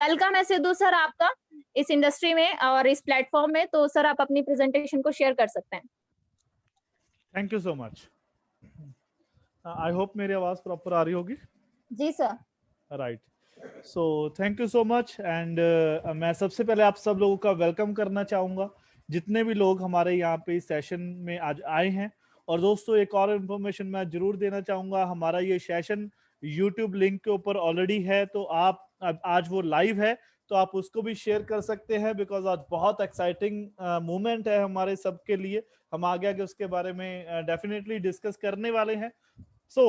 Welcome है Sidhu sir आपका इस इंडस्ट्री में और इस प्लेटफॉर्म में। तो सर आप अपनी प्रेजेंटेशन को शेयर कर सकते हैं। Thank you so much. I hope मेरी आवाज प्रॉपर आ रही होगी। जी sir. Right. So thank you so much and मैं सबसे पहले आप सब लोगों का वेलकम करना चाहूँगा, जितने भी लोग हमारे यहाँ पे इस सेशन में आज आए हैं। और दोस्तों एक और इन्फॉर्मेशन मैं जरूर देना चाहूँगा, हमारा ये सेशन यूट्यूब लिंक के ऊपर ऑलरेडी है, तो आप आज वो लाइव है तो आप उसको भी शेयर कर सकते हैं, बिकॉज आज बहुत एक्साइटिंग मोमेंट है हमारे सबके लिए। हम आगे आगे उसके बारे में डेफिनेटली डिस्कस करने वाले हैं। So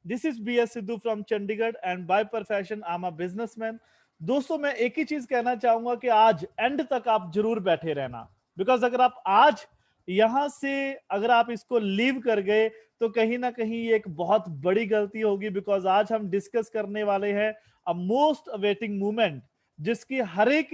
this is B S Sidhu from Chandigarh and by profession I am a businessman. दोस्तों मैं एक ही चीज कहना चाहूंगा कि आज एंड तक आप जरूर बैठे रहना, बिकॉज अगर आप आज यहां से अगर आप इसको लीव कर गए तो कहीं ना कहीं ये एक बहुत बड़ी गलती होगी, बिकॉज आज हम डिस्कस करने वाले हैं अ मोस्ट अवेटिंग मूवमेंट, जिसकी हर एक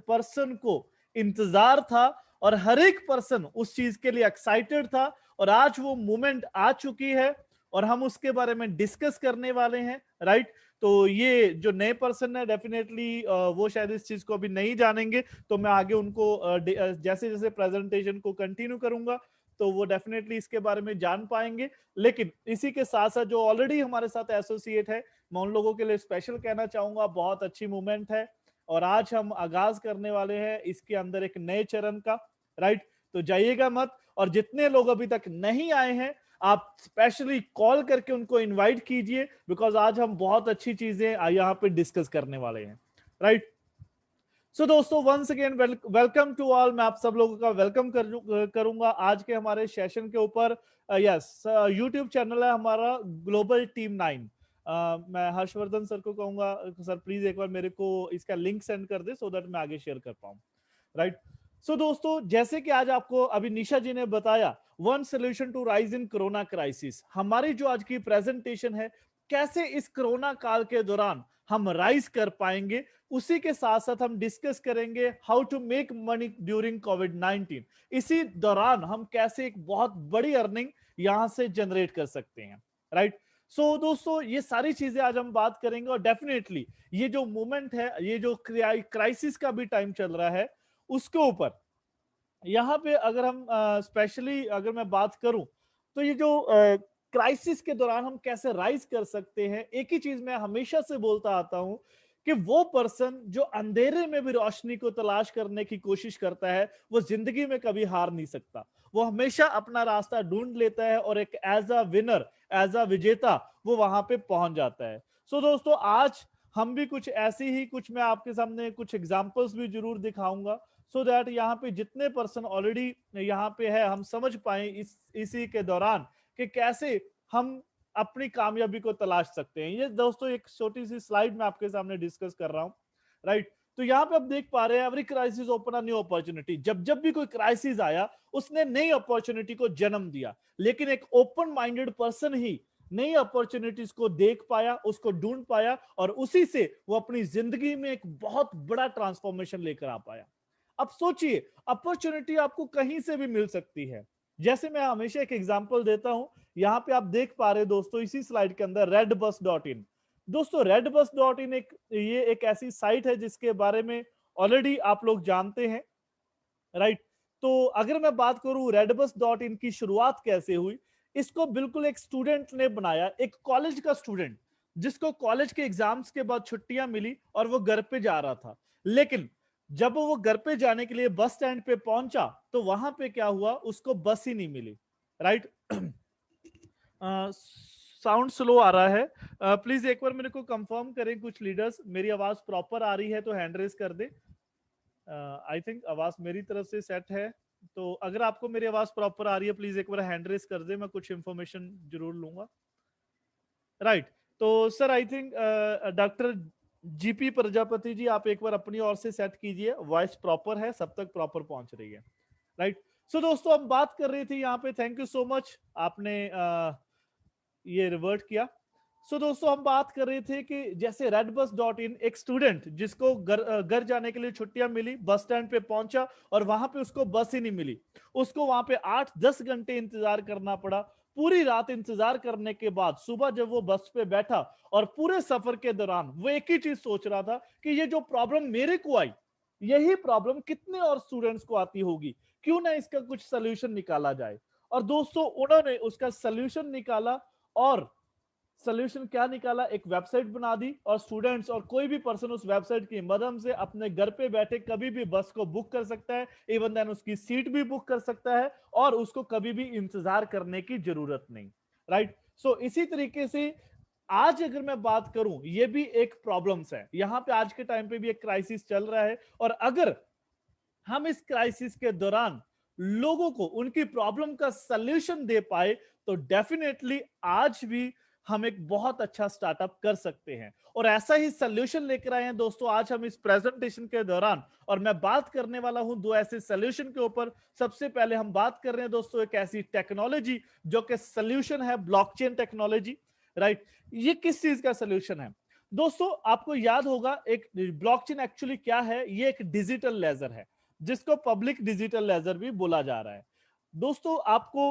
पर्सन को इंतजार था और हर एक पर्सन उस चीज के लिए एक्साइटेड था। और आज वो मूवमेंट आ चुकी है और हम उसके बारे में डिस्कस करने वाले हैं। राइट। तो ये जो नए पर्सन है डेफिनेटली वो शायद इस चीज को अभी नहीं जानेंगे, तो मैं आगे उनको जैसे जैसे प्रेजेंटेशन को कंटिन्यू करूंगा तो वो डेफिनेटली इसके बारे में जान पाएंगे। लेकिन इसी के साथ साथ जो ऑलरेडी हमारे साथ एसोसिएट है, मैं उन लोगों के लिए स्पेशल कहना चाहूंगा, बहुत अच्छी मूवमेंट है और आज हम आगाज करने वाले हैं इसके अंदर एक नए चरण का। राइट। तो जाइएगा मत, और जितने लोग अभी तक नहीं आए हैं आप स्पेशली कॉल करके उनको इनवाइट कीजिए, बिकॉज आज हम बहुत अच्छी चीजें यहाँ पे डिस्कस करने वाले हैं। राइट। सो दोस्तों once again welcome to all. मैं आप सब लोगों का वेलकम करूंगा आज के हमारे सेशन के ऊपर। यस, यूट्यूब चैनल है हमारा ग्लोबल टीम 9। मैं हर्षवर्धन सर को कहूंगा, सर प्लीज एक बार मेरे को इसका लिंक सेंड कर दे सो दैट मैं आगे शेयर कर पाऊं। राइट। सो दोस्तों जैसे कि आज आपको अभी निशा जी ने बताया, one solution to rise in corona crisis, हमारी जो आज की प्रेजेंटेशन है कैसे इस कोरोना काल के दौरान हम राइज कर पाएंगे, उसी के साथ साथ हम डिस्कस करेंगे how to make money during कोविड-19। इसी दौरान हम कैसे एक बहुत बड़ी अर्निंग यहां से जनरेट कर सकते हैं। राइट। सो दोस्तों ये सारी चीजें आज हम बात करेंगे और डेफिनेटली ये जो मूवमेंट है, ये जो क्राइसिस का भी टाइम चल रहा है, उसके ऊपर यहाँ पे अगर हम स्पेशली अगर मैं बात करूं तो ये जो क्राइसिस के दौरान हम कैसे राइज कर सकते हैं, एक ही चीज मैं हमेशा से बोलता आता हूं कि वो पर्सन जो अंधेरे में भी रोशनी को तलाश करने की कोशिश करता है वो जिंदगी में कभी हार नहीं सकता। वो हमेशा अपना रास्ता ढूंढ लेता है और एक as a winner, as a विजेता वो वहां पे पहुंच जाता है। सो दोस्तों आज हम भी कुछ ऐसी ही कुछ मैं आपके सामने कुछ एग्जांपल्स भी जरूर दिखाऊंगा, सो दैट यहाँ पे जितने पर्सन ऑलरेडी यहाँ पे है हम समझ पाए इसी के दौरान कि कैसे हम अपनी कामयाबी को तलाश सकते हैं। ये दोस्तों एक छोटी सी स्लाइड में आपके सामने डिस्कस कर रहा हूं। राइट। तो यहाँ पे आप देख पा रहे हैं every crisis open a new opportunity. जब जब भी कोई क्राइसिस आया उसने नई अपॉर्चुनिटी को जन्म दिया, लेकिन एक ओपन माइंडेड पर्सन ही नई अपॉर्चुनिटीज को देख पाया, उसको ढूंढ पाया और उसी से वो अपनी जिंदगी में एक बहुत बड़ा ट्रांसफॉर्मेशन लेकर आ पाया। अब सोचिए अपॉर्चुनिटी आपको कहीं से भी मिल सकती है। जैसे मैं हमेशा एक एग्जांपल देता हूं, यहां पे आप देख पा रहे दोस्तों इसी स्लाइड के अंदर redbus.in। दोस्तों redbus.in ये एक ऐसी साइट है जिसके बारे में ऑलरेडी आप लोग जानते हैं। राइट। तो अगर मैं बात करूं redbus.in की शुरुआत कैसे हुई, इसको बिल्कुल एक स्टूडेंट ने बनाया, एक कॉलेज का स्टूडेंट जिसको कॉलेज के एग्जाम्स के बाद छुट्टियां मिली और वो घर पे जा रहा था। लेकिन जब वो घर पे जाने के लिए बस स्टैंड पे पहुंचा तो वहां पे क्या हुआ, उसको बस ही नहीं मिली। राइट। साउंड स्लो आ रहा है, प्लीज एक बार मेरे को कंफर्म करें कुछ लीडर्स, मेरी आवाज प्रॉपर आ रही है तो हैंड रेज कर दे। आई थिंक आवाज मेरी तरफ से सेट है, तो अगर आपको मेरी आवाज प्रॉपर आ रही है प्लीज एक बार हैंड रेज कर दे, मैं कुछ इंफॉर्मेशन जरूर लूंगा। राइट। तो sir I think doctor GP Prajapati ji आप एक बार अपनी ओर से सेट कीजिए, वॉइस प्रॉपर है, सब तक प्रॉपर पहुंच रही है। राइट। सो दोस्तों हम बात कर रही थी यहाँ पे, थैंक यू सो मच आपने ये रिवर्ट किया। सो दोस्तों हम बात कर रहे थे कि जैसे redbus.in एक स्टूडेंट जिसको घर जाने के लिए छुट्टियां मिली, बस स्टैंड पे पहुंचा और वहां पे उसको बस ही नहीं मिली, उसको वहां पे 8-10 घंटे इंतजार करना पड़ा। पूरी रात इंतजार करने के बाद सुबह जब वो बस पे बैठा और पूरे सफर के दौरान वो एक ही चीज सोच रहा था कि ये जो प्रॉब्लम मेरे को आई, यही प्रॉब्लम कितने और स्टूडेंट्स को आती होगी, क्यों ना इसका कुछ सोल्यूशन निकाला जाए। और दोस्तों उन्होंने उसका सोल्यूशन निकाला, और सोल्यूशन क्या निकाला, एक वेबसाइट बना दी, और स्टूडेंट्स और कोई भी पर्सन उस वेबसाइट की मदद से अपने घर पे बैठे कभी भी बस को बुक कर सकता है, इवन देन उसकी सीट भी बुक कर सकता है, और उसको कभी भी इंतजार करने की जरूरत नहीं। राइट। सो इसी तरीके से आज अगर मैं बात करूं, ये भी एक प्रॉब्लम्स है, यहां पे आज के टाइम पे भी एक क्राइसिस चल रहा है, और अगर हम इस क्राइसिस के दौरान लोगों को उनकी प्रॉब्लम का सलूशन दे पाए तो डेफिनेटली आज भी हम एक बहुत अच्छा स्टार्टअप कर सकते हैं। और ऐसा ही सलूशन लेकर आए हैं दोस्तों आज हम इस प्रेजेंटेशन के दौरान, और मैं बात करने वाला हूं दो ऐसे सलूशन के ऊपर। सबसे पहले हम बात कर रहे हैं दोस्तों एक ऐसी टेक्नोलॉजी जो कि सलूशन है, ब्लॉकचेन टेक्नोलॉजी। राइट। ये किस चीज का सलूशन है दोस्तों? आपको याद होगा एक ब्लॉकचेन एक्चुअली क्या है, ये एक डिजिटल लेजर है जिसको पब्लिक डिजिटल लेजर भी बोला जा रहा है। दोस्तों आपको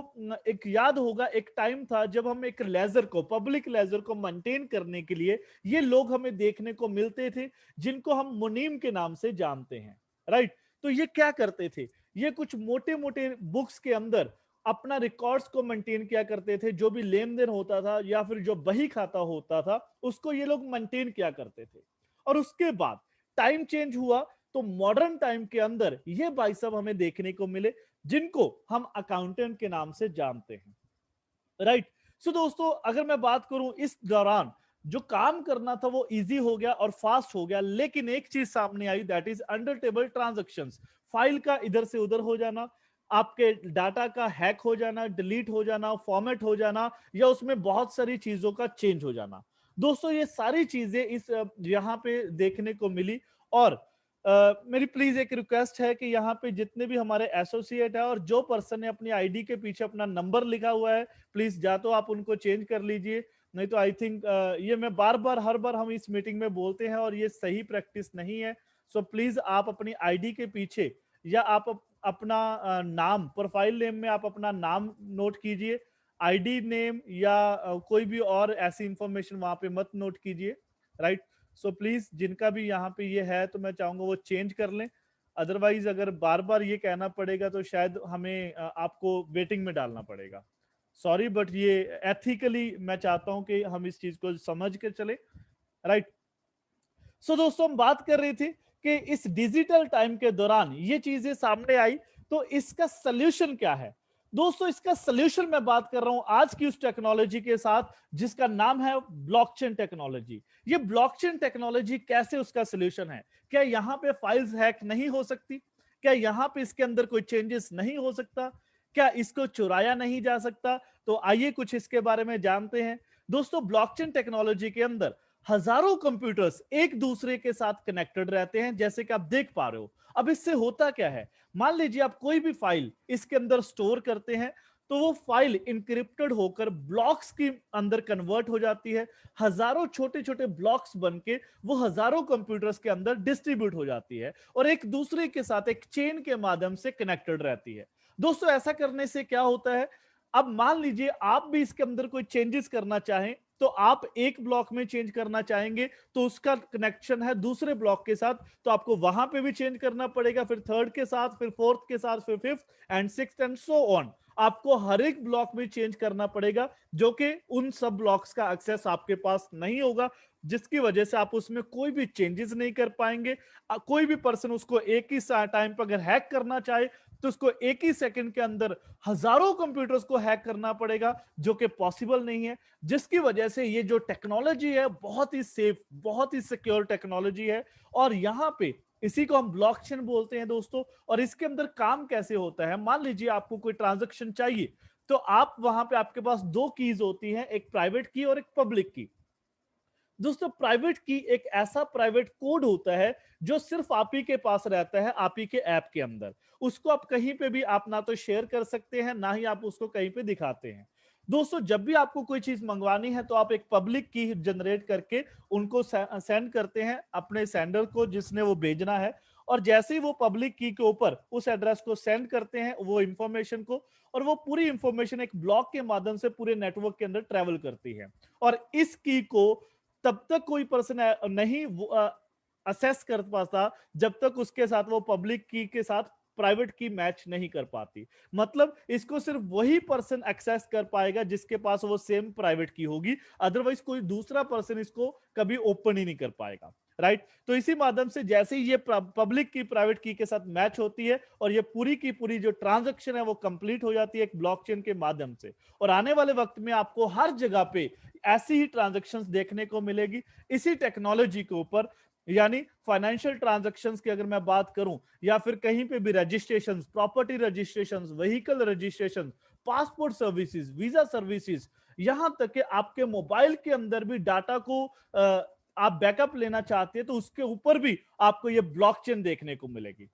एक याद होगा एक टाइम था जब हम एक लेजर को, पब्लिक लेजर को मेंटेन करने के लिए ये लोग हमें देखने को मिलते थे जिनको हम मुनीम के नाम से जानते हैं। राइट। तो ये क्या करते थे, ये कुछ मोटे मोटे बुक्स के अंदर अपना रिकॉर्ड्स को मेंटेन किया करते थे, जो भी लेन देन होता था या फिर जो बही खाता होता था उसको ये लोग मेंटेन किया करते थे। और उसके बाद टाइम चेंज हुआ तो मॉडर्न टाइम के अंदर ये भाई साहब हमें देखने को मिले जिनको हम अकाउंटेंट के नाम से जानते हैं। राइट। सो दोस्तों अगर मैं बात करूं इस दौरान जो काम करना था वो इजी हो गया और फास्ट हो गया, लेकिन एक चीज सामने आई, that is under table transactions. File का इधर से उधर हो जाना, आपके डाटा का हैक हो जाना, डिलीट हो जाना, फॉर्मेट हो जाना, या उसमें बहुत सारी चीजों का चेंज हो जाना। दोस्तों ये सारी चीजें इस यहाँ पे देखने को मिली। और मेरी प्लीज एक रिक्वेस्ट है कि यहाँ पे जितने भी हमारे एसोसिएट है और जो पर्सन ने अपनी आईडी के पीछे अपना नंबर लिखा हुआ है, प्लीज या तो आप उनको चेंज कर लीजिए, नहीं तो आई थिंक ये मैं बार बार हर बार हम इस मीटिंग में बोलते हैं और ये सही प्रैक्टिस नहीं है। सो प्लीज आप अपनी आईडी के पीछे या आप अपना नाम, प्रोफाइल नेम में आप अपना नाम नोट कीजिए, आईडी नेम या कोई भी और ऐसी इंफॉर्मेशन वहां पे मत नोट कीजिए। राइट। सो प्लीज जिनका भी यहाँ पे ये है तो मैं चाहूंगा वो चेंज कर लें, अदरवाइज अगर बार बार ये कहना पड़ेगा तो शायद हमें आपको वेटिंग में डालना पड़ेगा। सॉरी बट ये एथिकली मैं चाहता हूं कि हम इस चीज को समझ के चले। राइट। सो दोस्तों हम बात कर रहे थे कि इस डिजिटल टाइम के दौरान ये चीजें सामने आई, तो इसका सलूशन क्या है दोस्तों? इसका सलूशन मैं बात कर रहा हूं आज की उस टेक्नोलॉजी के साथ जिसका नाम है ब्लॉकचेन टेक्नोलॉजी। ये ब्लॉकचेन टेक्नोलॉजी कैसे उसका सलूशन है? क्या यहाँ पे फाइल्स हैक नहीं हो सकती? क्या यहाँ पे इसके अंदर कोई चेंजेस नहीं हो सकता? क्या इसको चुराया नहीं जा सकता? तो आइए कुछ इसके बारे में जानते हैं। दोस्तों ब्लॉकचेन टेक्नोलॉजी के अंदर हजारों कंप्यूटर्स एक दूसरे के साथ कनेक्टेड रहते हैं, जैसे कि आप देख पा रहे हो। अब इससे होता क्या है, मान लीजिए आप कोई भी फाइल इसके अंदर स्टोर करते हैं तो वो फाइल इंक्रिप्टेड होकर ब्लॉक्स के अंदर कन्वर्ट हो जाती है, हजारों छोटे छोटे ब्लॉक्स बनके वो हजारों कंप्यूटर्स के अंदर डिस्ट्रीब्यूट हो जाती है और एक दूसरे के साथ एक चेन के माध्यम से कनेक्टेड रहती है। दोस्तों ऐसा करने से क्या होता है, अब मान लीजिए आप भी इसके अंदर कोई चेंजेस करना चाहें तो आप एक ब्लॉक में चेंज करना चाहेंगे तो उसका कनेक्शन है दूसरे ब्लॉक के साथ, तो आपको वहां पे भी चेंज करना पड़ेगा, फिर थर्ड के साथ, फिर फोर्थ के साथ, फिर fifth and sixth and so on. आपको हर एक ब्लॉक में चेंज करना पड़ेगा, जो कि उन सब ब्लॉक्स का एक्सेस आपके पास नहीं होगा, जिसकी वजह से आप उसमें कोई भी चेंजेस नहीं कर पाएंगे। कोई भी पर्सन उसको एक ही टाइम पर अगर हैक करना चाहे तो उसको एक ही सेकंड के अंदर हजारों कंप्यूटर्स को हैक करना पड़ेगा, जो कि पॉसिबल नहीं है। जिसकी वजह से ये जो टेक्नोलॉजी है बहुत ही सेफ, बहुत ही सिक्योर टेक्नोलॉजी है, और यहां पे इसी को हम ब्लॉकचेन बोलते हैं दोस्तों। और इसके अंदर काम कैसे होता है, मान लीजिए आपको कोई ट्रांजैक्शन चाहिए तो आप वहां पे आपके पास दो कीज होती हैं, एक प्राइवेट की और एक पब्लिक की। दोस्तों प्राइवेट की एक ऐसा प्राइवेट कोड होता है जो सिर्फ आप ही के पास रहता है, आप ही के ऐप के अंदर। उसको आप कहीं पे भी आप ना तो शेयर कर सकते हैं, ना ही आप उसको कहीं पे दिखाते हैं। दोस्तों जब भी आपको कोई चीज मंगवानी है तो आप एक पब्लिक की जनरेट करके उनको सेंड करते हैं अपने सेंडर को जिसने वो भेजना है, और जैसे ही वो पब्लिक की के ऊपर उस एड्रेस को सेंड करते हैं वो इंफॉर्मेशन को, और वो पूरी इंफॉर्मेशन एक ब्लॉक के माध्यम से पूरे नेटवर्क के अंदर ट्रेवल करती है। और इस की को तब तक कोई पर्सन नहीं असेस कर पाता जब तक उसके साथ वो पब्लिक की के साथ प्राइवेट की मैच नहीं कर पाती। मतलब इसको सिर्फ वही पर्सन एक्सेस कर पाएगा जिसके पास वो सेम प्राइवेट की होगी, अदरवाइज कोई दूसरा पर्सन इसको कभी ओपन ही नहीं कर पाएगा। राइट, तो इसी माध्यम से जैसे ही ये पब्लिक की प्राइवेट की के साथ मैच होती है और ये पूरी की पूरी जो ट्रांजैक्शन है वो कंप्लीट हो जाती है एक ब्लॉकचेन के माध्यम से। और आने वाले वक्त में आपको हर जगह पे ऐसी ही ट्रांजैक्शंस देखने को मिलेगी इसी टेक्नोलॉजी के ऊपर। यानी फाइनेंशियल ट्रांजैक्शंस की अगर मैं बात करूं, या फिर कहीं पे भी registration, property registration, vehicle registration, passport services, visa services, यहां तक कि आपके मोबाइल के अंदर भी डाटा को आप बैकअप लेना चाहते हैं तो उसके ऊपर भी आपको ये ब्लॉकचेन देखने को मिलेगी।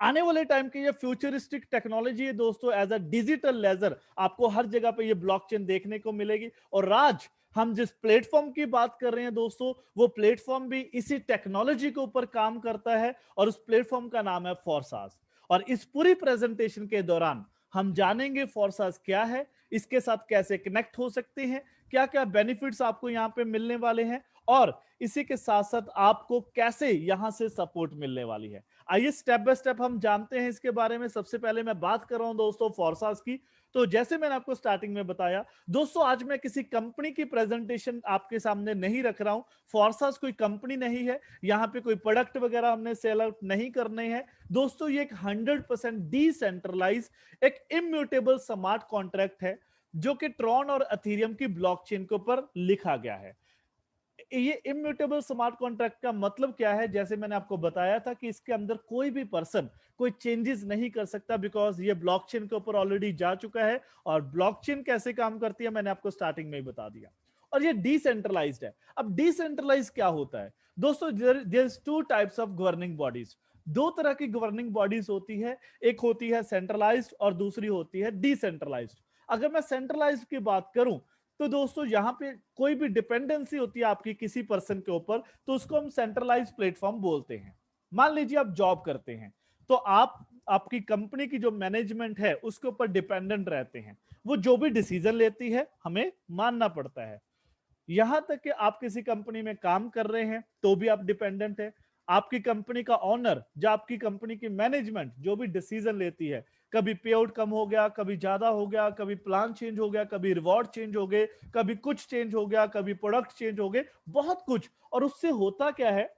आने वाले टाइम की ये फ्यूचरिस्टिक टेक्नोलॉजी है दोस्तों, एज अ डिजिटल लेजर आपको हर जगह पे ये ब्लॉकचेन देखने को मिलेगी। और आज हम जिस प्लेटफॉर्म की बात कर रहे हैं दोस्तों, वो प्लेटफॉर्म भी इसी टेक्नोलॉजी के ऊपर काम करता है और उस प्लेटफॉर्म का नाम है फॉरसास। और इस पूरी प्रेजेंटेशन के दौरान हम जानेंगे फॉरसास क्या है, इसके साथ कैसे कनेक्ट हो सकते हैं, क्या क्या बेनिफिट्स आपको यहाँ पे मिलने वाले हैं, और इसी के साथ साथ आपको कैसे यहां से सपोर्ट मिलने वाली है। आइए स्टेप बाय स्टेप हम जानते हैं इसके बारे में। सबसे पहले मैं बात कर रहा हूं दोस्तों फॉरसास की। तो जैसे मैंने आपको स्टार्टिंग में बताया दोस्तों, आज मैं किसी कंपनी की प्रेजेंटेशन आपके सामने नहीं रख रहा हूं। फॉरसास कोई कंपनी नहीं है, यहां पे कोई प्रोडक्ट वगैरह हमने सेल आउट नहीं करने हैं दोस्तों। ये एक 100% डिसेंट्रलाइज, एक इम्यूटेबल स्मार्ट कॉन्ट्रैक्ट है जो कि ट्रॉन और एथेरियम की ब्लॉकचेन के ऊपर लिखा गया है। ये इम्यूटेबल स्मार्ट कॉन्ट्रैक्ट का मतलब क्या है, जैसे मैंने आपको बताया था कि इसके अंदर कोई भी पर्सन कोई चेंजेस नहीं कर सकता, बिकॉज ये ब्लॉकचेन के ऊपर ऑलरेडी जा चुका है। और ब्लॉकचेन कैसे काम करती है मैंने आपको स्टार्टिंग में ही बता दिया। और ये डिसेंट्रलाइज्ड है। अब डिसेंट्रलाइज क्या होता है दोस्तों? There is two types of governing bodies. दो तरह की गवर्निंग बॉडीज होती है, एक होती है सेंट्रलाइज्ड और दूसरी होती है डिसेंट्रलाइज्ड। अगर मैं सेंट्रलाइज्ड की बात करूं तो दोस्तों यहां पे कोई भी डिपेंडेंसी होती है आपकी किसी पर्सन के ऊपर तो उसको हम सेंट्रलाइज प्लेटफॉर्म बोलते हैं। मान लीजिए आप जॉब करते हैं तो आप आपकी कंपनी की जो मैनेजमेंट है उसके ऊपर डिपेंडेंट रहते हैं। वो जो भी डिसीजन लेती है हमें मानना पड़ता है। यहां तक कि आप किसी कंपनी में काम कर रहे हैं तो भी आप डिपेंडेंट है। आपकी कंपनी का ऑनर, जो आपकी कंपनी की मैनेजमेंट जो भी डिसीजन लेती है, कभी पे आउट कम हो गया, कभी ज्यादा हो गया, कभी प्लान चेंज हो गया, कभी रिवॉर्ड चेंज हो गए, कभी कुछ चेंज हो गया, कभी प्रोडक्ट चेंज हो गए, बहुत कुछ। और उससे होता क्या है,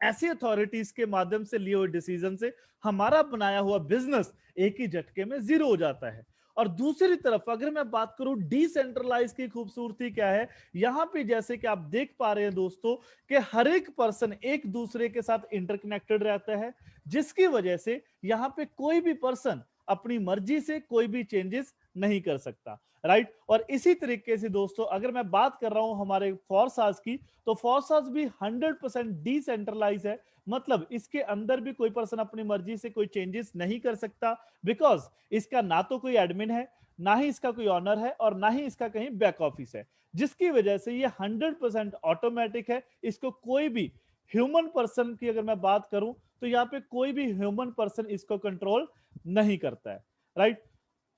ऐसी अथॉरिटीज के माध्यम से लिए हुए डिसीजन से हमारा बनाया हुआ बिजनेस एक ही झटके में जीरो हो जाता है। और दूसरी तरफ अगर मैं बात करूं डिसेंट्रलाइज की खूबसूरती क्या है, यहां पे जैसे कि आप देख पा रहे हैं दोस्तों कि हर एक पर्सन एक दूसरे के साथ इंटरकनेक्टेड रहता है, जिसकी वजह से यहां पे कोई भी पर्सन अपनी मर्जी से कोई भी चेंजेस नहीं कर सकता। राइट, और इसी तरीके से दोस्तों अगर मैं बात कर रहा हूं हमारे फॉरसास की, तो फॉरसास भी 100% डिसेंट्रलाइज है। मतलब इसके अंदर भी कोई पर्सन अपनी मर्जी से कोई चेंजेस नहीं कर सकता, बिकॉज इसका ना तो कोई एडमिन है, ना ही इसका कोई ऑनर है, और ना ही इसका कहीं बैक ऑफिस है, जिसकी वजह से ये 100% ऑटोमेटिक है। इसको कोई भी ह्यूमन पर्सन की अगर मैं बात करूं तो यहाँ पे कोई भी ह्यूमन पर्सन इसको कंट्रोल नहीं करता है। राइट,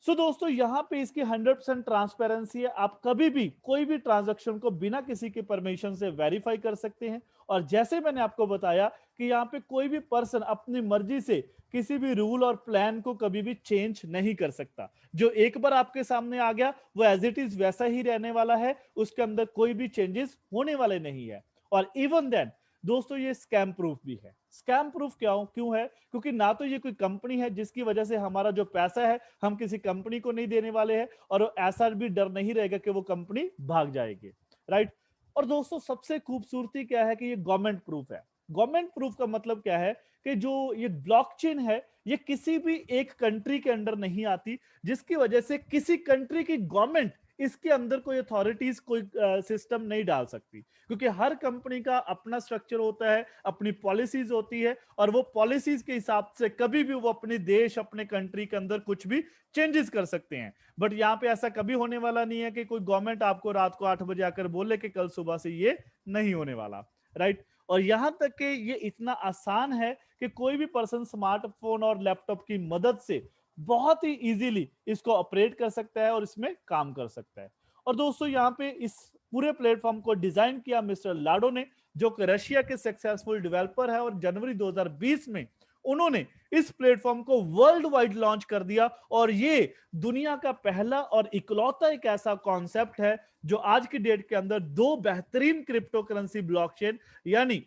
सो दोस्तों यहां पे इसकी 100% ट्रांसपेरेंसी है। आप कभी भी कोई भी ट्रांजैक्शन को बिना किसी के परमिशन से वेरीफाई कर सकते हैं। और जैसे मैंने आपको बताया कि यहाँ पे कोई भी पर्सन अपनी मर्जी से किसी भी रूल और प्लान को कभी भी चेंज नहीं कर सकता। जो एक बार आपके सामने आ गया वो एज इट इज वैसा ही रहने वाला है, उसके अंदर कोई भी चेंजेस होने वाले नहीं है। और इवन देन दोस्तों ये स्कैम प्रूफ भी है। स्कैम प्रूफ क्यों है? क्योंकि ना तो ये कोई कंपनी है जिसकी वजह से हमारा जो पैसा है हम किसी कंपनी को नहीं देने वाले हैं, और ऐसा भी डर नहीं रहेगा कि वो कंपनी भाग जाएगी। राइट, और दोस्तों सबसे खूबसूरती क्या है कि ये गवर्नमेंट प्रूफ है। गवर्नमेंट प्रूफ का मतलब क्या है कि जो ये ब्लॉकचेन है ये किसी भी एक कंट्री के अंडर नहीं आती, जिसकी वजह से किसी कंट्री की गवर्नमेंट इसके अंदर कोई अथॉरिटीज कोई सिस्टम नहीं डाल सकती, क्योंकि हर कंपनी का अपना स्ट्रक्चर होता है, अपनी पॉलिसीज होती है, और वो पॉलिसीज के हिसाब से कभी भी वो अपने देश अपने कंट्री के अंदर कुछ भी चेंजेस कर सकते हैं। बट यहाँ पे ऐसा कभी होने वाला नहीं है कि कोई गवर्नमेंट आपको रात को 8 बजे आकर बोले कि कल सुबह से ये नहीं होने वाला। राइट, और यहां तक कि ये इतना आसान है कि कोई भी पर्सन स्मार्टफोन और लैपटॉप की मदद से बहुत ही इजीली इसको ऑपरेट कर सकता है और इसमें काम कर सकता है। और दोस्तों यहाँ पे इस पूरे प्लेटफॉर्म को डिजाइन किया मिस्टर लाडो ने, जो कि रशिया के सक्सेसफुल डेवलपर है, और जनवरी 2020 में उन्होंने इस प्लेटफॉर्म को वर्ल्ड वाइड लॉन्च कर दिया। और ये दुनिया का पहला और इकलौता एक ऐसा कॉन्सेप्ट है जो आज की डेट के अंदर दो बेहतरीन क्रिप्टो करेंसी ब्लॉकचेन यानी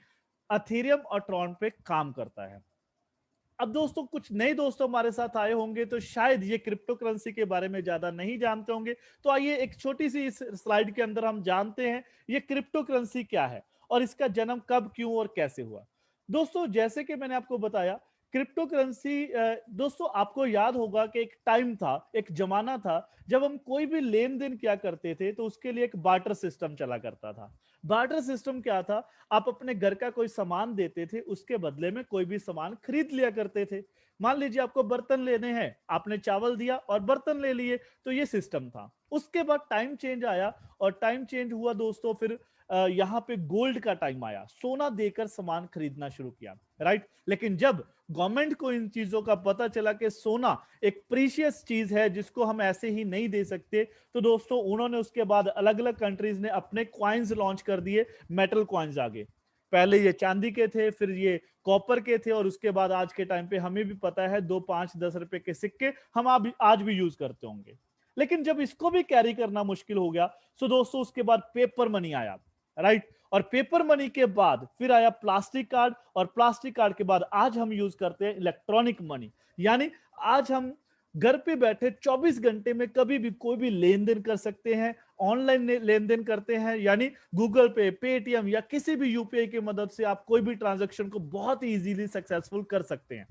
अथेरियम और ट्रॉन पे काम करता है। अब दोस्तों कुछ नए दोस्तों हमारे साथ आए होंगे तो शायद ये क्रिप्टो करेंसी के बारे में ज्यादा नहीं जानते होंगे, तो आइए एक छोटी सी इस स्लाइड के अंदर हम जानते हैं ये क्रिप्टो करेंसी क्या है और इसका जन्म कब, क्यों और कैसे हुआ। दोस्तों जैसे कि मैंने आपको बताया, क्रिप्टो करेंसी, दोस्तों आपको याद होगा कि एक टाइम था, एक जमाना था जब हम कोई भी लेन देन क्या करते थे तो उसके लिए एक बार्टर सिस्टम चला करता था। बार्टर सिस्टम क्या था? आप अपने घर का कोई सामान देते थे, उसके बदले में कोई भी सामान खरीद लिया करते थे। मान लीजिए आपको बर्तन लेने हैं, आपने चावल दिया और बर्तन ले लिए, तो ये सिस्टम था। उसके बाद टाइम चेंज आया और टाइम चेंज हुआ दोस्तों, फिर यहाँ पे गोल्ड का टाइम आया, सोना देकर सामान खरीदना शुरू किया, राइट। लेकिन जब गवर्नमेंट को इन चीजों का पता चला कि सोना एक प्रीशियस चीज है जिसको हम ऐसे ही नहीं दे सकते, तो दोस्तों उन्होंने उसके बाद अलग अलग कंट्रीज ने अपने क्वाइंस लॉन्च कर दिए, मेटल क्वाइंस आगे। पहले ये चांदी के थे, फिर ये कॉपर के थे, और उसके बाद आज के टाइम पे हमें भी पता है 2, 5, 10 रुपए के सिक्के हम आज भी यूज करते होंगे। लेकिन जब इसको भी कैरी करना मुश्किल हो गया, तो दोस्तों उसके बाद पेपर मनी आया, राइट। और पेपर मनी के बाद फिर आया प्लास्टिक कार्ड, और प्लास्टिक कार्ड के बाद आज हम यूज करते हैं इलेक्ट्रॉनिक मनी। यानी आज हम घर पे बैठे 24 घंटे में कभी भी कोई भी लेन देन कर सकते हैं, ऑनलाइन लेन देन करते हैं, यानी गूगल पे, पेटीएम या किसी भी यूपीआई की मदद से आप कोई भी ट्रांजैक्शन को बहुत ही इजीली सक्सेसफुल कर सकते हैं।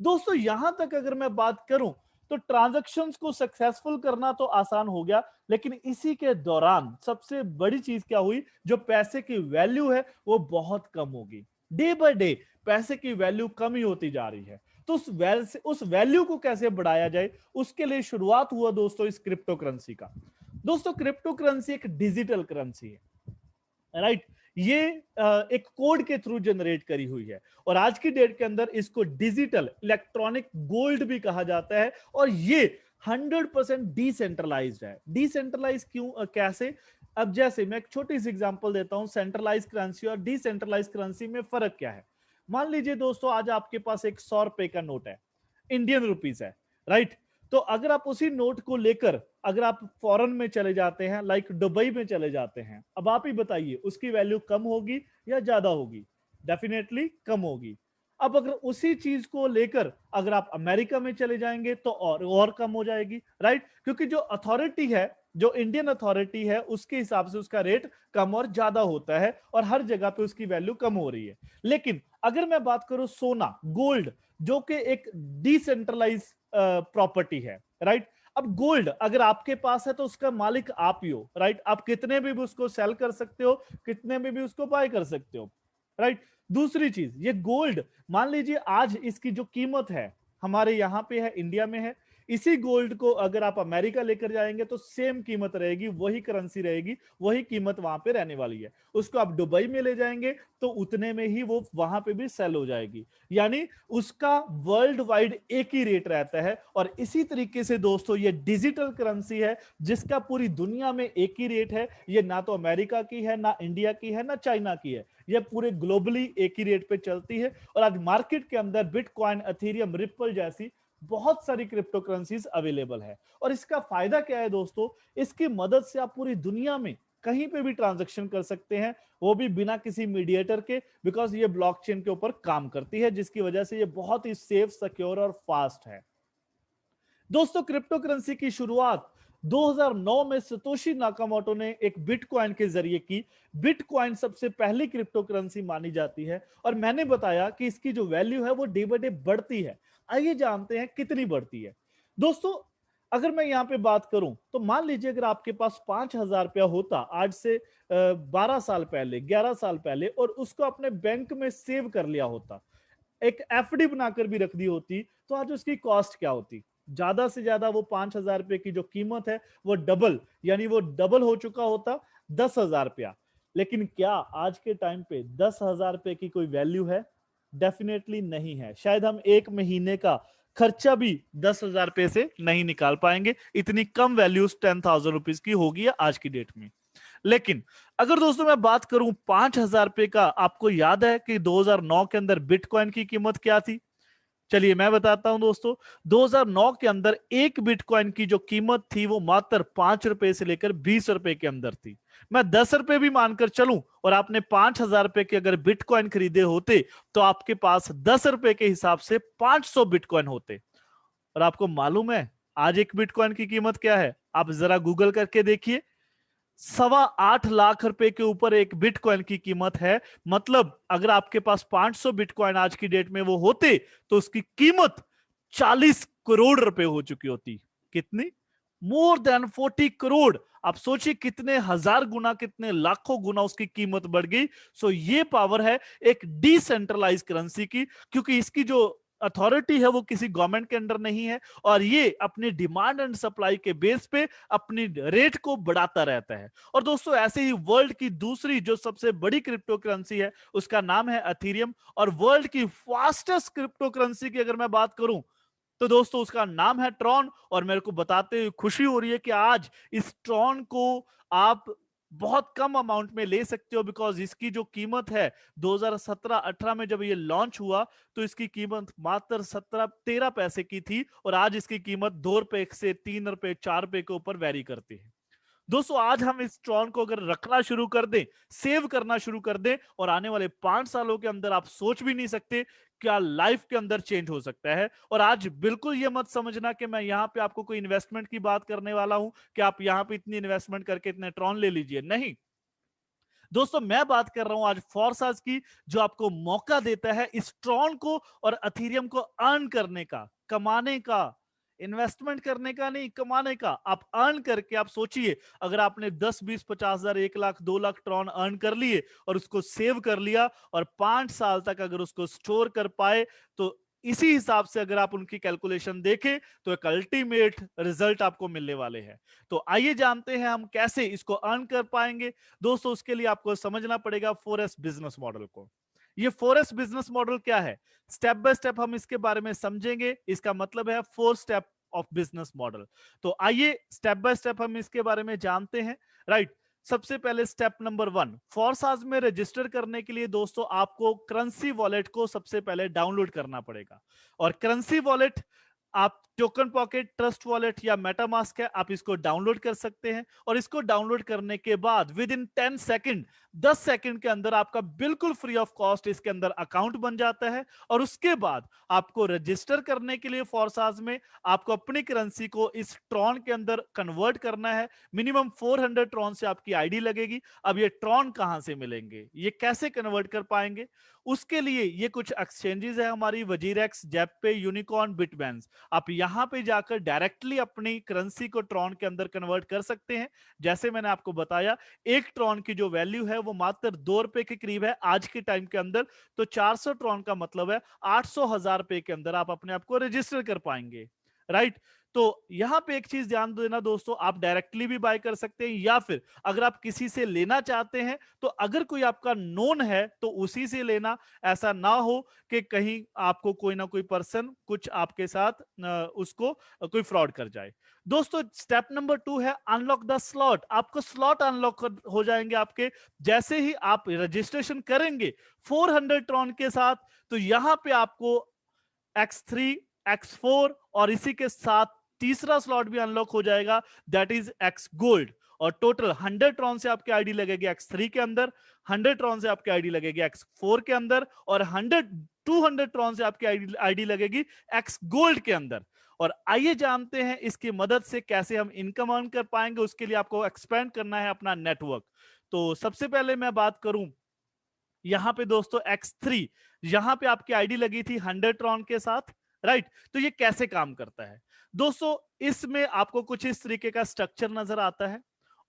दोस्तों यहां तक अगर मैं बात करूं तो ट्रांजैक्शंस को सक्सेसफुल करना तो आसान हो गया, लेकिन इसी के दौरान सबसे बड़ी चीज क्या हुई, जो पैसे की वैल्यू है वो बहुत कम होगी। डे बाय डे पैसे की वैल्यू कम ही होती जा रही है। तो उस वैल्यू को कैसे बढ़ाया जाए, उसके लिए शुरुआत हुआ दोस्तों इस क्रिप्टो करेंसी का। दोस्तों क्रिप्टो करेंसी एक डिजिटल करेंसी है, राइट। ये एक कोड के थ्रू जनरेट करी हुई है, और आज की डेट के अंदर इसको डिजिटल इलेक्ट्रॉनिक गोल्ड भी कहा जाता है। और ये 100% डिसेंट्रलाइज्ड है। डिसेंट्रलाइज क्यों, कैसे? अब जैसे मैं एक छोटी सी एग्जांपल देता हूं, सेंट्रलाइज करेंसी और डिसेंट्रलाइज करेंसी में फर्क क्या है। मान लीजिए दोस्तों आज आपके पास एक 100 रुपए का नोट है, इंडियन रुपीस है, राइट। तो अगर आप उसी नोट को लेकर अगर आप फॉरेन में चले जाते हैं, लाइक दुबई में चले जाते हैं, अब आप ही बताइए उसकी वैल्यू कम होगी या ज्यादा होगी? डेफिनेटली कम होगी। अब अगर उसी चीज को लेकर अगर आप अमेरिका में चले जाएंगे तो और कम हो जाएगी, राइट। क्योंकि जो अथॉरिटी है, जो इंडियन अथॉरिटी है, उसके हिसाब से उसका रेट कम और ज्यादा होता है, और हर जगह पे उसकी वैल्यू कम हो रही है। लेकिन अगर मैं बात करूं सोना, गोल्ड, जो कि एक डिसेंट्रलाइज प्रॉपर्टी है, राइट। अब गोल्ड अगर आपके पास है तो उसका मालिक आप ही हो, राइट। आप कितने भी उसको सेल कर सकते हो, कितने में भी उसको बाय कर सकते हो, राइट। दूसरी चीज, ये गोल्ड मान लीजिए आज इसकी जो कीमत है हमारे यहां पे है, इंडिया में है, इसी गोल्ड को अगर आप अमेरिका लेकर जाएंगे तो सेम कीमत रहेगी, वही करेंसी रहेगी, वही कीमत वहां पे रहने वाली है। उसको आप दुबई में ले जाएंगे तो उतने में ही वो वहां पे भी सेल हो जाएगी, यानी उसका वर्ल्ड वाइड एक ही रेट रहता है। और इसी तरीके से दोस्तों ये डिजिटल करेंसी है जिसका पूरी दुनिया में एक ही रेट है। ये ना तो अमेरिका की है, ना इंडिया की है, ना चाइना की है, ये पूरे ग्लोबली एक ही रेट पे चलती है। और आज मार्केट के अंदर बिटकॉइन, एथेरियम, रिपल जैसी बहुत सारी क्रिप्टो करेंसीज अवेलेबल है। और इसका फायदा क्या है दोस्तों, इसकी मदद से आप पूरी दुनिया में कहीं पे भी ट्रांजैक्शन कर सकते हैं, वो भी बिना किसी मीडिएटर के, बिकॉज ये ब्लॉकचेन के ऊपर काम करती है, जिसकी वजह से ये बहुत ही सेफ, सिक्योर और फास्ट है। दोस्तों क्रिप्टो करेंसी की शुरुआत 2009 में सतोशी नाकामोटो ने एक बिटकॉइन के जरिए की। बिटकॉइन सबसे पहली क्रिप्टो करेंसी मानी जाती है, और मैंने बताया कि इसकी जो वैल्यू है वो डे बाय डे बढ़ती है। आइए जानते हैं कितनी बढ़ती है। दोस्तों अगर मैं यहां पे बात करूं तो मान लीजिए अगर आपके पास 5,000 रुपया होता आज से 12 साल पहले, 11 साल पहले, और उसको अपने बैंक में सेव कर लिया होता, एक एफडी बनाकर भी रख दी होती, तो आज उसकी कॉस्ट क्या होती? ज्यादा से ज्यादा वो 5,000 रुपए की जो कीमत है वो डबल, यानी वो डबल हो चुका होता 10,000 रुपया। लेकिन क्या आज के टाइम पे 10,000 रुपए की कोई वैल्यू है? डेफिनेटली नहीं है। शायद हम एक महीने का खर्चा भी 10,000 रुपए से नहीं निकाल पाएंगे, इतनी कम वैल्यूज 10,000 रुपीज की होगी आज की डेट में। लेकिन अगर दोस्तों मैं बात करूं 5,000 रुपए का, आपको याद है कि 2009 के अंदर बिटकॉइन की कीमत क्या थी? चलिए मैं बताता हूं दोस्तों। 2009 के अंदर एक बिटकॉइन की जो कीमत थी वो मात्र 5 रुपए से लेकर 20 रुपए के अंदर थी। मैं 10 रुपए भी मानकर चलूं और आपने 5,000 रुपए के अगर बिटकॉइन खरीदे होते तो आपके पास 10 रुपए के हिसाब से 500 बिटकॉइन होते। और आपको मालूम है आज एक बिटकॉइन की कीमत क्या है? आप जरा गूगल करके देखिए, 8.25 लाख रुपए के ऊपर एक बिटकॉइन की कीमत है। मतलब अगर आपके पास 500 बिटकॉइन आज की डेट में वो होते तो उसकी कीमत 40 करोड़ रुपए हो चुकी होती। कितनी? More than 40 crore. आप सोचिए कितने हजार गुना, कितने लाखों गुना उसकी कीमत बढ़ गई। सो ये पावर है एक डिसेंट्रलाइज करेंसी की, क्योंकि इसकी जो अथॉरिटी है वो किसी गवर्नमेंट के अंडर नहीं है और ये अपनी डिमांड एंड सप्लाई के बेस पे अपनी रेट को बढ़ाता रहता है। और दोस्तों ऐसे ही वर्ल्ड की दूसरी जो सबसे बड़ी क्रिप्टो करेंसी है उसका नाम है एथेरियम। और वर्ल्ड की फास्टेस्ट क्रिप्टो करेंसी की अगर मैं बात करूं तो दोस्तों उसका नाम है ट्रॉन। और मेरे को बताते हुए खुशी हो रही है कि आज इस ट्रॉन को आप बहुत कम अमाउंट में ले सकते हो, बिकॉज इसकी जो कीमत है 2017-18 में जब ये लॉन्च हुआ तो इसकी कीमत मात्र 13 पैसे की थी और आज इसकी कीमत 2 रुपए से 3 रुपए 4 रुपए के ऊपर वेरी करती है। दोस्तों आज हम इस ट्रॉन को अगर रखना शुरू कर दें, सेव करना शुरू कर दें, और आने वाले 5 सालों के अंदर आप सोच भी नहीं सकते क्या लाइफ के अंदर चेंज हो सकता है। और आज बिल्कुल ये मत समझना कि मैं यहां पे आपको कोई इन्वेस्टमेंट की बात करने वाला हूं कि आप यहां पे इतनी इन्वेस्टमेंट करके इतने ट्रॉन ले लीजिए, नहीं दोस्तों। मैं बात कर रहा हूं आज फोर्सास की, जो आपको मौका देता है इस ट्रॉन को और अथीरियम को अर्न करने का, कमाने का, इन्वेस्टमेंट करने का नहीं, कमाने का। आप अर्न करके आप सोचिए, अगर आपने 10 20 50 हजार 1 लाख 2 लाख ट्रॉन अर्न कर लिए और उसको सेव कर लिया और 5 साल तक अगर उसको स्टोर कर पाए, तो इसी हिसाब से अगर आप उनकी कैलकुलेशन देखें तो एक अल्टीमेट रिजल्ट आपको मिलने वाले हैं। तो आइए जानते हैं हम कैसे इसको अर्न कर पाएंगे। दोस्तों उसके लिए आपको समझना पड़ेगा 4S बिजनेस मॉडल को। ये 4S बिजनेस मॉडल क्या है, स्टेप बाय स्टेप हम इसके बारे में समझेंगे। इसका मतलब है 4 स्टेप ऑफ बिजनेस मॉडल। तो आइए स्टेप बाय स्टेप हम इसके बारे में जानते हैं। राइट, सबसे पहले स्टेप नंबर 1, फोर्सास में रजिस्टर करने के लिए दोस्तों आपको करेंसी वॉलेट को सबसे पहले डाउनलोड करना पड़ेगा। और करेंसी वॉलेट आप टोकन पॉकेट, ट्रस्ट वॉलेट या मेटामास्क है, आप इसको डाउनलोड कर सकते हैं। और इसको डाउनलोड करने के बाद विद इन 10 सेकंड, 10 सेकंड के अंदर आपका बिल्कुल फ्री ऑफ कॉस्ट इसके अंदर अकाउंट बन जाता है। और उसके बाद आपको रजिस्टर करने के लिए फोर्सास में आपको अपनी करेंसी को इस ट्रॉन के अंदर कन्वर्ट करना है। मिनिमम 400 ट्रॉन से आपकी आईडी लगेगी। अब ये ट्रॉन कहां से मिलेंगे, ये कैसे कन्वर्ट कर पाएंगे? उसके लिए ये कुछ एक्सचेंजेस है हमारी, वजीरेक्स, जेपपे, यूनिकॉर्न, बिटबैंस। आप यहां पे जाकर डायरेक्टली अपनी करेंसी को ट्रॉन के अंदर कन्वर्ट कर सकते हैं। जैसे मैंने आपको बताया, एक ट्रॉन की जो वैल्यू है वो मात्र 2 रुपए के करीब है आज के टाइम के अंदर। तो 400 ट्रॉन का मतलब है 800,000 रुपए के अंदर आप अपने आप को रजिस्टर कर पाएंगे। राइट, तो यहां पे एक चीज ध्यान देना दोस्तों, आप डायरेक्टली भी बाय कर सकते हैं या फिर अगर आप किसी से लेना चाहते हैं तो अगर कोई आपका नोन है तो उसी से लेना। ऐसा ना हो कि कहीं आपको कोई ना कोई पर्सन कुछ आपके साथ उसको कोई फ्रॉड कर जाए। दोस्तों स्टेप नंबर 2 है अनलॉक द स्लॉट। आपको स्लॉट अनलॉक हो जाएंगे आपके जैसे ही आप रजिस्ट्रेशन करेंगे 400 ट्रॉन के साथ। तो यहां पे आपको X3, X4 और इसी के साथ तीसरा स्लॉट भी अनलॉक हो जाएगा, दैट इज X गोल्ड। और टोटल 100 ट्रॉन से आपकी आईडी लगेगी X3 के अंदर, 100 ट्रॉन से आपकी आईडी लगेगी X4 के अंदर और 200 ट्रॉन से आपकी आईडी लगेगी X गोल्ड के अंदर। और आइए जानते हैं इसकी मदद से कैसे हम इनकम अर्न कर पाएंगे। उसके लिए आपको एक्सपेंड करना है अपना नेटवर्क। तो सबसे पहले मैं बात करूं यहां पे दोस्तों X3, यहां पे आपकी आईडी लगी थी 100 ट्रॉन के साथ। राइट, तो ये कैसे काम करता है दोस्तों, इसमें आपको कुछ इस तरीके का स्ट्रक्चर नजर आता है।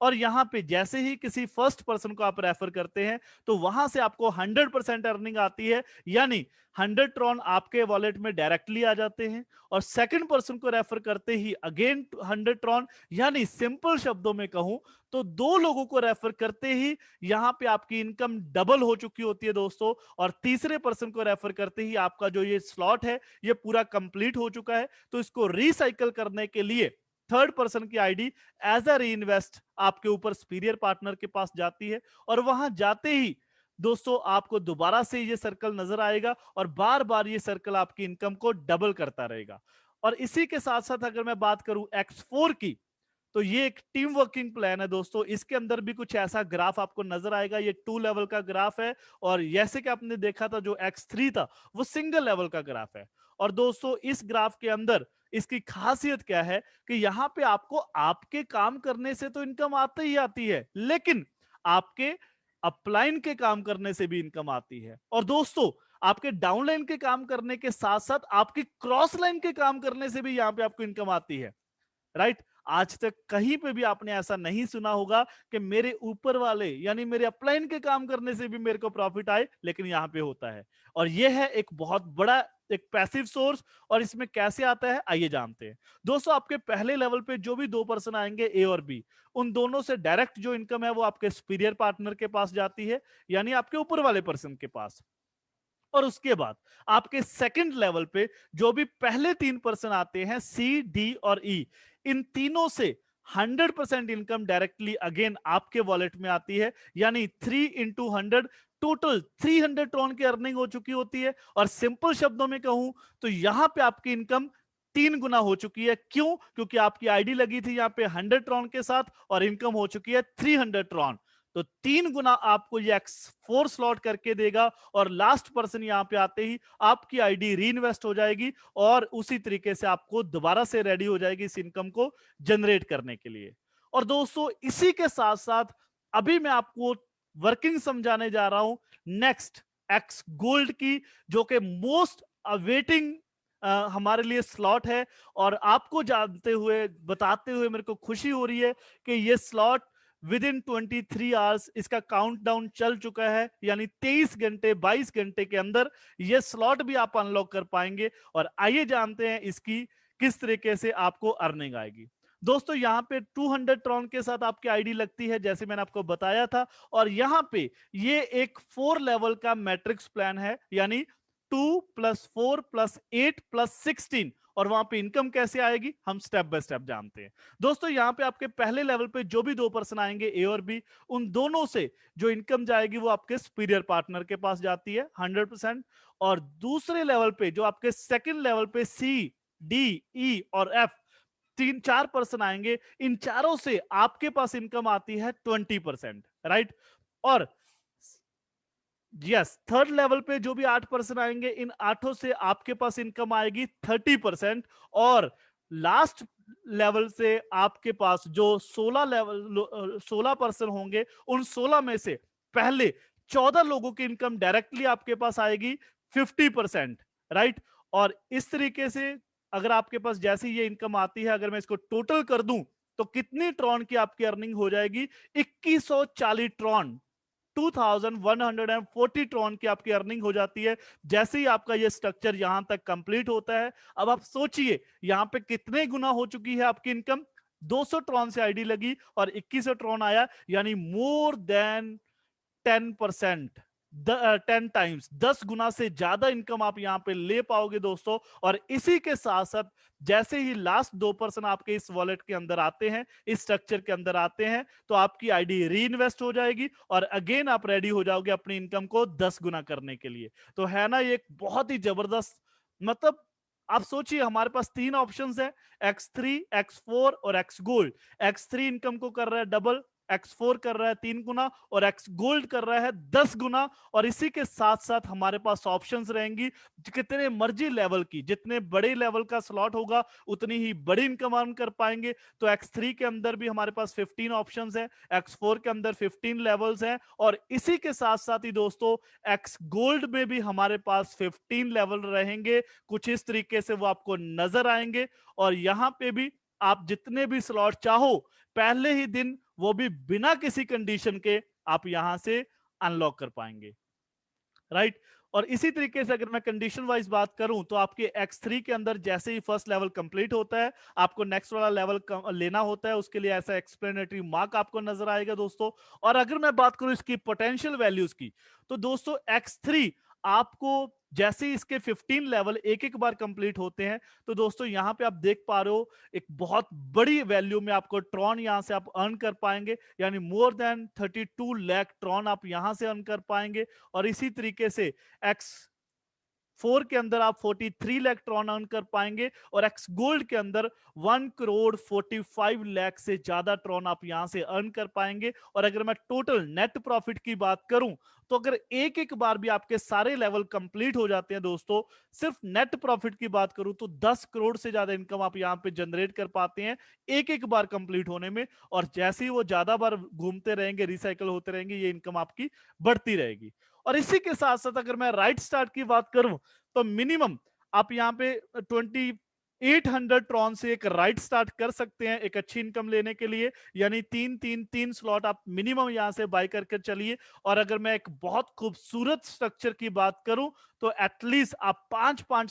और यहां पे जैसे ही किसी फर्स्ट पर्सन को आप रेफर करते हैं तो वहां से आपको 100% अर्निंग आती है, यानी 100 ट्रॉन आपके वॉलेट में डायरेक्टली आ जाते हैं। और सेकंड पर्सन को रेफर करते ही अगेन 100 ट्रॉन, यानी सिंपल शब्दों में कहूं तो दो लोगों को रेफर करते ही यहां पे आपकी इनकम डबल हो चुकी होती है दोस्तों। और तीसरे पर्सन को रेफर करते ही आपका जो ये स्लॉट है ये पूरा कंप्लीट हो चुका है। तो इसको रिसाइकल करने के लिए थर्ड पर्सन की आईडी एज अ री इन्वेस्ट आपके ऊपर सुपीरियर पार्टनर के पास जाती है, और वहां जाते ही दोस्तों आपको दोबारा से ये सर्कल नजर आएगा और बार बार ये सर्कल आपकी इनकम को डबल करता रहेगा। और इसी के साथ साथ अगर मैं बात करूं X4 की, तो ये एक टीम वर्किंग प्लान है दोस्तों। इसके अंदर भी कुछ ऐसा ग्राफ आपको नजर आएगा, ये 2 लेवल का ग्राफ है, और जैसे कि आपने देखा था जो X3 था वो सिंगल लेवल का ग्राफ है। और दोस्तों इस ग्राफ के अंदर इसकी खासियत क्या है कि यहां पे आपको आपके काम करने से तो इनकम आती ही आती है, लेकिन आपके अपलाइन के काम करने से भी इनकम आती है। और दोस्तों आपके डाउनलाइन के काम करने के साथ साथ आपकी क्रॉस लाइन के काम करने से भी यहां पे आपको इनकम आती है, राइट। आज तक कहीं पे भी आपने ऐसा नहीं सुना होगा कि मेरे ऊपर वाले यानी मेरे अपलाइन के काम करने से भी मेरे को प्रॉफिट आए, लेकिन यहां पे होता है। और यह है एक बहुत बड़ा एक पैसिव सोर्स। और इसमें कैसे आता है आइए जानते हैं। दोस्तों आपके पहले लेवल पे जो भी दो पर्सन आएंगे ए और बी, उन दोनों से डायरेक्ट जो इनकम है वो आपके सुपीरियर पार्टनर के पास जाती है, यानी आपके ऊपर वाले पर्सन के पास। और उसके बाद आपके सेकंड लेवल पे जो भी पहले 3 पर्सन आते हैं सी, डी और ई, इन तीनों से 100% इनकम डायरेक्टली अगेन आपके वॉलेट में आती है, यानी 3 इंटू 100 टोटल 300 ट्रॉन की अर्निंग हो चुकी होती है। और सिंपल शब्दों में कहूं तो यहां पे आपकी इनकम 3 गुना हो चुकी है। क्यों? क्योंकि आपकी आईडी लगी थी यहां पे 100 ट्रॉन के साथ और इनकम हो चुकी है 300 ट्रॉन। तो 3 गुना आपको ये X4 स्लॉट करके देगा, और लास्ट पर्सन यहां पे आते ही आपकी आईडी री इन्वेस्ट हो जाएगी और उसी तरीके से आपको दोबारा से रेडी हो जाएगी इस इनकम को जनरेट करने के लिए। और दोस्तों इसी के साथ साथ अभी मैं आपको वर्किंग समझाने जा रहा हूं नेक्स्ट एक्स गोल्ड की, जो कि मोस्ट अवेटिंग हमारे लिए स्लॉट है। और आपको जानते हुए बताते हुए मेरे को खुशी हो रही है कि ये स्लॉट विद इन 23 आवर्स इसका काउंटडाउन चल चुका है, यानी 23 घंटे 22 घंटे के अंदर ये स्लॉट भी आप अनलॉक कर पाएंगे। और आइए जानते हैं इसकी किस तरीके से आपको अर्निंग आएगी। दोस्तों यहाँ पे 200 ट्रॉन के साथ आपकी आईडी लगती है जैसे मैंने आपको बताया था, और यहाँ पे ये एक 4 लेवल का मैट्रिक्स प्लान है, यानी 2 + 4 + 8 + 16। और वहां पे इनकम कैसे आएगी हम स्टेप बाय स्टेप जानते हैं। दोस्तों यहाँ पे आपके पहले लेवल पे जो भी दो पर्सन आएंगे ए और बी, उन दोनों से जो इनकम जाएगी वो आपके सुपीरियर पार्टनर के पास जाती है 100%। और दूसरे लेवल पे जो आपके सेकंड लेवल पे सी, डी, ई और एफ 3-4 पर्सन आएंगे, इन चारों से आपके पास इनकम आती है 20%, राइट। और यस थर्ड लेवल पे जो भी 8 पर्सन आएंगे, इन 8 से आपके पास इनकम आएगी 30%। और लास्ट लेवल से आपके पास जो 16 पर्सन होंगे, उन 16 में से पहले 14 लोगों की इनकम डायरेक्टली आपके पास आएगी 50%, राइट। और इस तरीके से अगर आपके पास जैसे ये इनकम आती है, अगर मैं इसको टोटल कर दूं तो कितनी ट्रॉन की आपकी अर्निंग हो जाएगी? 2140 ट्रॉन, 2140 ट्रॉन की आपकी अर्निंग हो जाती है जैसे ही आपका ये स्ट्रक्चर यहां तक कंप्लीट होता है। अब आप सोचिए यहां पे कितने गुना हो चुकी है आपकी इनकम। 200 ट्रॉन से आईडी लगी और 2100 ट्रॉन आया, यानी मोर देन 10%, 10 टाइम्स, 10 गुना से ज्यादा इनकम आप यहां पे ले पाओगे दोस्तों। और इसी के साथ साथ जैसे ही लास्ट 2 पर्सन आपके इस वॉलेट के अंदर आते हैं, इस स्ट्रक्चर के अंदर आते हैं, तो आपकी आईडी री इन्वेस्ट हो जाएगी और अगेन आप रेडी हो जाओगे अपनी इनकम को 10 गुना करने के लिए। तो है ना ये एक बहुत ही जबरदस्त, मतलब आप सोचिए हमारे पास 3 ऑप्शंस है, X3, X4 और X गोल्ड। X3 इनकम को कर रहा है डबल, X4 कर रहा है 3 गुना और X गोल्ड कर रहा है 10 गुना। और इसी के साथ साथ हमारे पास ऑप्शंस रहेंगी कितने मर्जी लेवल की, जितने बड़े लेवल का स्लॉट होगा उतनी ही बड़ी इनकम अर्न कर पाएंगे। तो X3 के अंदर भी हमारे पास 15 ऑप्शंस हैं, X4 के अंदर 15 लेवल्स हैं, और इसी के साथ साथ ही दोस्तों X गोल्ड में भी हमारे पास 15 लेवल रहेंगे। कुछ इस तरीके से वो आपको नजर आएंगे, और यहां पे भी आप जितने भी स्लॉट चाहो पहले ही दिन, वो भी बिना किसी कंडीशन के, आप यहां से अनलॉक कर पाएंगे, राइट। और इसी तरीके से अगर मैं कंडीशन वाइज बात करूं तो आपके X3 के अंदर जैसे ही फर्स्ट लेवल कंप्लीट होता है, आपको नेक्स्ट वाला लेवल लेना होता है, उसके लिए ऐसा एक्सप्लेनेटरी मार्क आपको नजर आएगा दोस्तों। और अगर मैं बात करूं इसकी पोटेंशियल वैल्यूज की, तो दोस्तों X3 आपको जैसे ही इसके 15 लेवल एक एक बार कंप्लीट होते हैं, तो दोस्तों यहां पे आप देख पा रहे हो एक बहुत बड़ी वैल्यू में आपको ट्रॉन यहां से आप अर्न कर पाएंगे, यानी मोर देन 32 लाख ट्रॉन आप यहां से अर्न कर पाएंगे। और इसी तरीके से X4 के अंदर आप 43 लाख ट्रॉन अर्न कर पाएंगे, और एक्स गोल्ड के अंदर 1 करोड़ 45 लाख से ज्यादा ट्रॉन आप यहां से अर्न कर पाएंगे। और अगर मैं टोटल नेट प्रॉफिट की बात करूं, तो अगर एक एक बार भी आपके सारे लेवल कंप्लीट हो जाते हैं दोस्तों, सिर्फ नेट प्रॉफिट की बात करूं तो 10 करोड़ से ज्यादा इनकम आप यहां पे जनरेट कर पाते हैं एक एक बार कंप्लीट होने में। और जैसे ही वो ज्यादा बार घूमते रहेंगे, रिसाइकल होते रहेंगे, ये इनकम आपकी बढ़ती रहेगी। और इसी के साथ साथ अगर मैं राइट स्टार्ट की बात करूं, तो मिनिमम आप यहां पे 2800 ट्रॉन से एक राइट स्टार्ट कर सकते हैं एक अच्छी इनकम लेने के लिए, यानी तीन स्लॉट आप मिनिमम यहां से बाय करके चलिए। और अगर मैं एक बहुत खूबसूरत स्ट्रक्चर की बात करूं, तो एटलीस्ट आप 5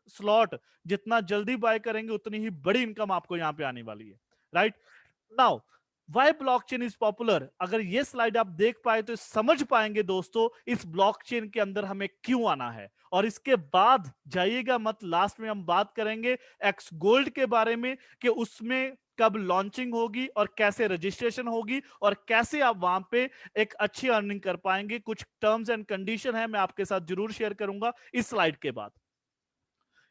स्लॉट जितना जल्दी बाय करेंगे, उतनी ही बड़ी इनकम आपको यहां पे आने वाली है, right. Now why blockchain is popular, अगर ये स्लाइड आप देख पाए तो समझ पाएंगे दोस्तों इस ब्लॉकचेन के अंदर हमें क्यों आना है। और इसके बाद जाइएगा मत, लास्ट में हम बात करेंगे एक्स गोल्ड के बारे में कि उसमें कब लॉन्चिंग होगी और कैसे रजिस्ट्रेशन होगी और कैसे आप वहां पे एक अच्छी अर्निंग कर पाएंगे। कुछ टर्म्स एंड कंडीशन है, मैं आपके साथ जरूर शेयर करूंगा इस स्लाइड के बाद।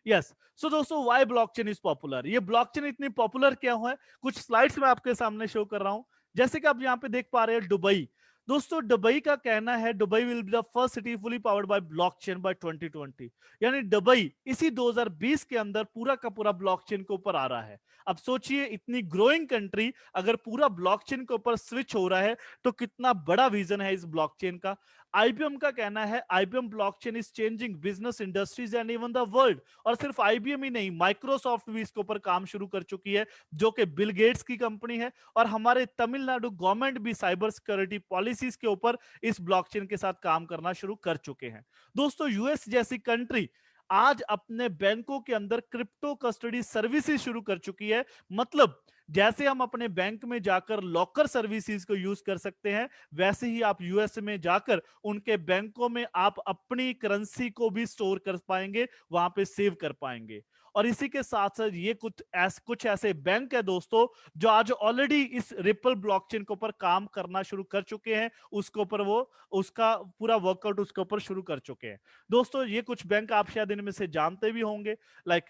यस, सो दोस्तों व्हाई ब्लॉकचेन इज पॉपुलर, ये ब्लॉकचेन इतनी पॉपुलर क्या हुआ है, कुछ स्लाइड्स में आपके सामने शो कर रहा हूं। जैसे कि आप यहां पे देख पा रहे हैं दुबई, दोस्तों दुबई का कहना है Dubai will be the first city fully powered by blockchain by 2020, यानी दुबई इसी 2020 के अंदर पूरा का पूरा ब्लॉकचेन के ऊपर आ रहा है। अब सोचिए इतनी ग्रोइंग कंट्री अगर पूरा ब्लॉकचेन के ऊपर स्विच हो रहा है, तो कितना बड़ा विजन है इस ब्लॉकचेन का। आईबीएम का कहना है IBM blockchain is changing business industries and even the world. और सिर्फ आईबीएम ही नहीं, माइक्रोसॉफ्ट भी इसके ऊपर काम शुरू कर चुकी है, जो कि बिल गेट्स की कंपनी है। और हमारे तमिलनाडु गवर्नमेंट भी साइबर सिक्योरिटी पॉलिसीज के ऊपर इस ब्लॉकचेन के साथ काम करना शुरू कर चुके हैं। दोस्तों यूएस जैसी कंट्री आज अपने बैंकों के अंदर क्रिप्टो कस्टडी सर्विसेज शुरू कर चुकी है। मतलब जैसे हम अपने बैंक में जाकर लॉकर सर्विसेज को यूज कर सकते हैं, वैसे ही आप यूएस में जाकर उनके बैंकों में आप अपनी करेंसी को भी स्टोर कर पाएंगे, वहां पे सेव कर पाएंगे। और इसी के साथ साथ ये कुछ ऐसे बैंक है दोस्तों जो आज ऑलरेडी इस रिपल ब्लॉकचेन के ऊपर काम करना शुरू कर चुके हैं, उसके ऊपर वो उसका पूरा वर्कआउट उसके ऊपर शुरू कर चुके हैं। दोस्तों ये कुछ बैंक आप शायद इनमें से जानते भी होंगे, like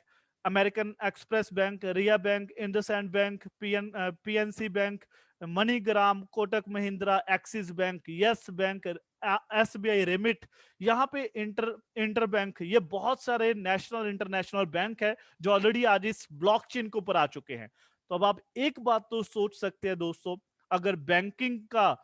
American Express bank, Ria bank, IndusInd bank, PNC bank, MoneyGram, Kotak Mahindra, Axis bank, Yes bank, SBI, Remit, यहाँ पे इंटर बैंक, ये बहुत सारे नेशनल इंटरनेशनल बैंक है जो ऑलरेडी आज इस ब्लॉकचेन के ऊपर आ चुके हैं। तो अब आप एक बात तो सोच सकते हैं दोस्तों, अगर बैंकिंग का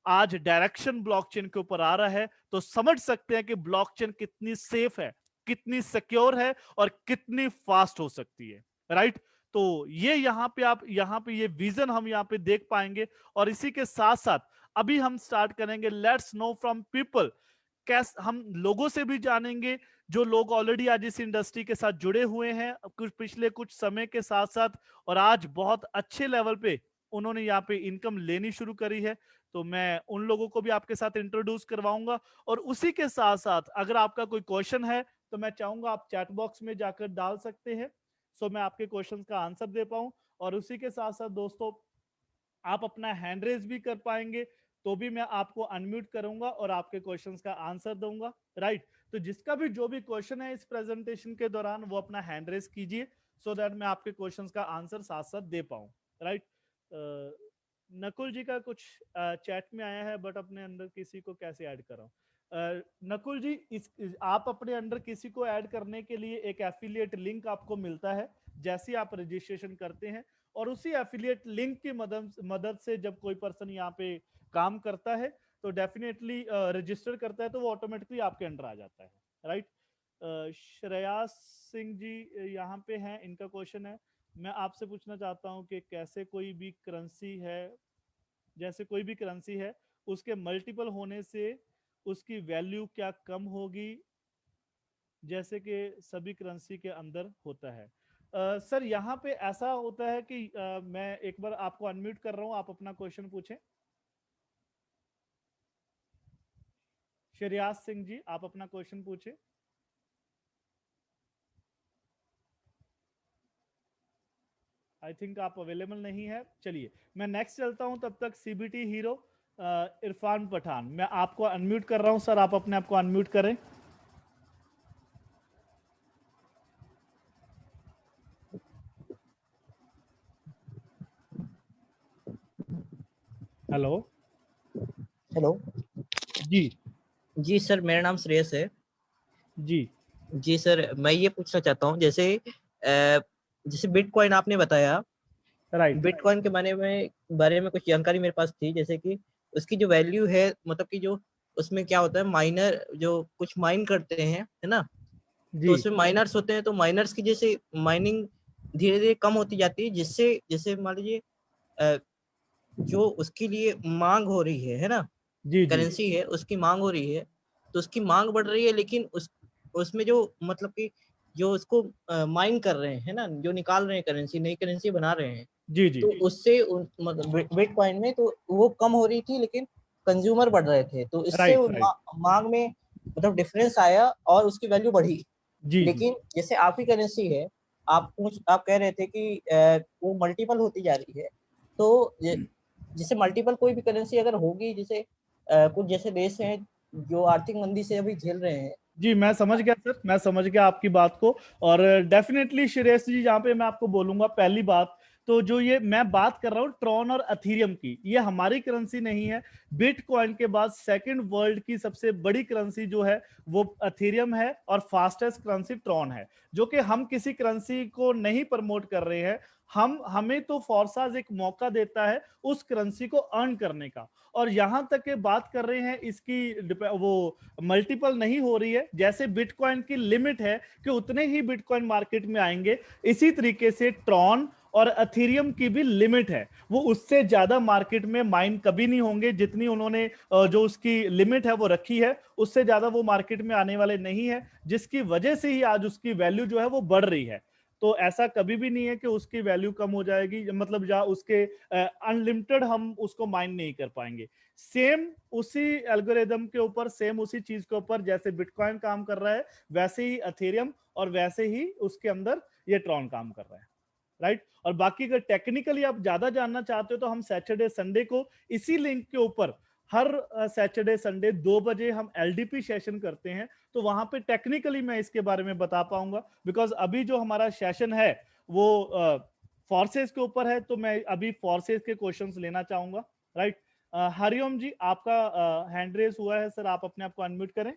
आज डायरेक्शन ब्लॉकचेन के ऊपर आ रहा है, तो समझ सकते हैं कि ब्लॉकचेन कितनी सेफ है, कितनी सिक्योर है और कितनी फास्ट हो सकती है, राइट। तो ये यहाँ पे ये विजन हम यहाँ पे देख पाएंगे। और इसी के साथ साथ अभी हम स्टार्ट करेंगे लेट्स नो फ्रॉम पीपल, कैसे हम लोगों से भी जानेंगे जो लोग ऑलरेडी आज इस इंडस्ट्री के साथ जुड़े हुए हैं कुछ पिछले कुछ समय के साथ साथ, और आज बहुत अच्छे लेवल पे उन्होंने यहाँ पे इनकम लेनी शुरू करी है। तो मैं उन लोगों को भी आपके साथ इंट्रोड्यूस करवाऊंगा। और उसी के साथ साथ अगर आपका कोई क्वेश्चन है तो मैं चाहूंगा आप चैट बॉक्स में जाकर डाल सकते हैं, सो मैं आपके क्वेश्चंस का आंसर दे पाऊं। और उसी के साथ साथ दोस्तों आप अपना हैंड रेज भी कर पाएंगे, तो भी मैं आपको अनम्यूट करूंगा और आपके क्वेश्चंस का आंसर दूंगा, राइट। तो जिसका भी जो भी क्वेश्चन है इस प्रेजेंटेशन के दौरान वो अपना हैंड रेज कीजिए, सो दैट मैं आपके क्वेश्चंस का आंसर साथ साथ दे पाऊं, राइट। नकुल जी का कुछ चैट में आया है, बट अपने अंदर किसी को कैसे ऐड कराऊं। नकुल जी आप अपने अंडर किसी को ऐड करने के लिए एक एफिलिएट लिंक आपको मिलता है जैसे आप रजिस्ट्रेशन करते हैं, और उसी एफिलिएट लिंक की मदद से जब कोई पर्सन यहाँ पे काम करता है तो डेफिनेटली रजिस्टर करता है, तो वो ऑटोमेटिकली आपके अंडर आ जाता है, राइट। श्रेयास सिंह जी यहाँ पे हैं, इनका क्वेश्चन है मैं आपसे पूछना चाहता हूं कि कैसे कोई भी करेंसी है, जैसे कोई भी करेंसी है उसके मल्टीपल होने से उसकी वैल्यू क्या कम होगी, जैसे कि सभी करेंसी के अंदर होता है। सर यहाँ पे ऐसा होता है कि मैं एक बार आपको अनम्यूट कर रहा हूं, आप अपना क्वेश्चन पूछें। शरियाज सिंह जी, आप अपना क्वेश्चन पूछें। आई थिंक आप अवेलेबल नहीं है। चलिए मैं नेक्स्ट चलता हूं, तब तक सीबीटी हीरो इरफान पठान, मैं आपको अनम्यूट कर रहा हूं सर, आप अपने आप को अनम्यूट करें। हेलो। हेलो जी जी सर, मेरा नाम श्रेयस है। जी जी सर, मैं ये पूछना चाहता हूँ, जैसे बिटकॉइन आपने बताया, राइट। बिटकॉइन के बारे में कुछ जानकारी मेरे पास थी, जैसे कि उसकी जो वैल्यू है, मतलब कि जो उसमें क्या होता है, माइनर जो कुछ माइन करते हैं, है ना, तो जी उसमें माइनर्स होते हैं, तो माइनर्स की जैसे माइनिंग धीरे धीरे कम होती जाती है, जिससे जैसे मान लीजिए जो उसके लिए मांग हो रही है ना, जी जी करेंसी है, उसकी मांग हो रही है, तो उसकी मांग बढ़ रही है, लेकिन उसमें जो मतलब कि जो उसको माइन कर रहे हैं ना, जो निकाल रहे हैं करेंसी, नई करेंसी बना रहे हैं, जी जी तो उससे मतलब बिटकॉइन में तो वो कम हो रही थी, लेकिन कंज्यूमर बढ़ रहे थे, तो इससे राइट वो राइट। मांग में मतलब डिफरेंस आया और उसकी वैल्यू बढ़ी। जी जी लेकिन जैसे आपकी करेंसी है, आप कह रहे थे कि वो मल्टीपल होती जा रही है, तो जैसे मल्टीपल कोई भी करेंसी अगर होगी, जैसे कुछ जैसे देश हैं जो आर्थिक मंदी से अभी झेल रहे हैं। जी, मैं समझ गया सर, मैं समझ गया आपकी बात को। और डेफिनेटली श्रेयस जी, यहाँ पे मैं आपको बोलूंगा पहली बात, तो जो ये मैं बात कर रहा हूँ ट्रॉन और अथीरियम की, ये हमारी करेंसी नहीं है। बिटकॉइन के बाद सेकंड वर्ल्ड की सबसे बड़ी करेंसी जो है वो अथीरियम है, और फास्टेस्ट करेंसी ट्रॉन है, जो कि हम किसी करेंसी को नहीं प्रमोट कर रहे हैं। हमें तो फोर्साज एक मौका देता है उस करेंसी को अर्न करने का। और यहां तक के बात कर रहे हैं इसकी वो मल्टीपल नहीं हो रही है, जैसे बिटकॉइन की लिमिट है कि उतने ही बिटकॉइन मार्केट में आएंगे, इसी तरीके से ट्रॉन और अथीरियम की भी लिमिट है, वो उससे ज्यादा मार्केट में माइन कभी नहीं होंगे। जितनी उन्होंने जो उसकी लिमिट है वो रखी है, उससे ज्यादा वो मार्केट में आने वाले नहीं है, जिसकी वजह से ही आज उसकी वैल्यू जो है वो बढ़ रही है। तो ऐसा कभी भी नहीं है कि उसकी वैल्यू कम हो जाएगी, मतलब या उसके अनलिमिटेड हम उसको माइन नहीं कर पाएंगे। सेम उसी एल्गोरिदम के ऊपर, सेम उसी चीज के ऊपर जैसे बिटकॉइन काम कर रहा है, वैसे ही अथेरियम और वैसे ही उसके अंदर ये ट्रॉन काम कर रहा है। राइट। और बाकी अगर टेक्निकली आप ज्यादा जानना चाहते हो तो हम सैटरडे संडे को इसी लिंक के ऊपर हर सैटरडे संडे 2 बजे हम एलडीपी सेशन करते हैं, तो वहां पे टेक्निकली मैं इसके बारे में बता पाऊंगा। बिकॉज अभी जो हमारा सेशन है वो फोर्सेस के ऊपर है, तो मैं अभी फोर्सेस के क्वेश्चंस लेना चाहूंगा। राइट। हरिओम जी, आपका हैंड रेस हुआ है सर, आप अपने आप को अनम्यूट करें।